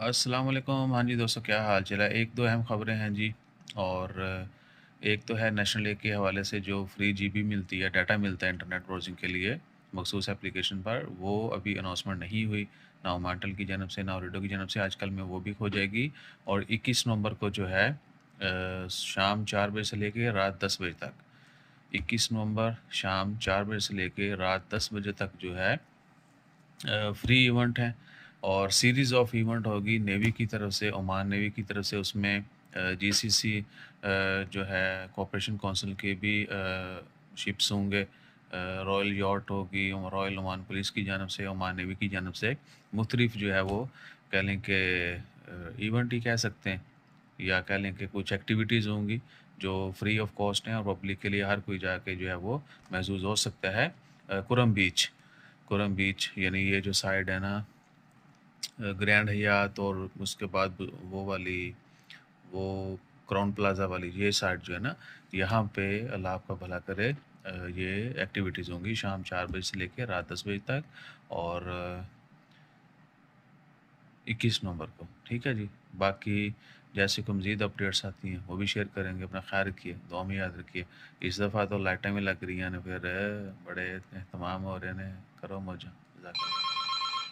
السلام علیکم، ہاں جی دوستو، کیا حال چال ہے؟ ایک دو اہم خبریں ہیں جی، اور ایک تو ہے نیشنل ڈے کے حوالے سے جو فری جی بی ملتی ہے، ڈیٹا ملتا ہے انٹرنیٹ براؤزنگ کے لیے مخصوص اپلیکیشن پر، وہ ابھی اناؤنسمنٹ نہیں ہوئی، نہ اومانٹل کی جانب سے نہ اوریڈو کی جانب سے. آج کل میں وہ بھی ہو جائے گی، اور 21 نومبر کو جو ہے شام 4 بجے سے لے کے رات 10 بجے تک، 21 نومبر شام 4 بجے سے لے کے رات 10 بجے تک جو ہے فری ایونٹ ہیں، اور سیریز آف ایونٹ ہوگی نیوی کی طرف سے، عمان نیوی کی طرف سے. اس میں جی سی سی جو ہے کوپریشن کونسل کے بھی شپس ہوں گے، رائل یاٹ ہوگی، رائل عمان پولیس کی جانب سے، عمان نیوی کی جانب سے مختلف جو ہے وہ کہہ لیں کہ ایونٹ ہی کہہ سکتے ہیں، یا کہہ لیں کہ کچھ ایکٹیویٹیز ہوں گی جو فری آف کاسٹ ہیں، اور پبلک کے لیے ہر کوئی جا کے جو ہے وہ محظوظ ہو سکتا ہے. کرم بیچ یعنی یہ جو سائڈ ہے نا، گرینڈ حیات، اور اس کے بعد وہ والی، وہ کراؤن پلازا والی یہ سائڈ جو ہے نا، یہاں پہ اللہ آپ کا بھلا کرے یہ ایکٹیویٹیز ہوں گی شام 4 بجے سے لے کے رات 10 بجے تک، اور 21 نومبر کو. ٹھیک ہے جی، باقی جیسے کوئی مزید اپڈیٹس آتی ہیں وہ بھی شیئر کریں گے. اپنا خیال رکھیے، دعا میں یاد رکھیے. اس دفعہ تو لائٹیں میں لگ رہی ہیں، پھر بڑے اہتمام ہو رہے ہیں. کرو موجہ. جزاک اللہ.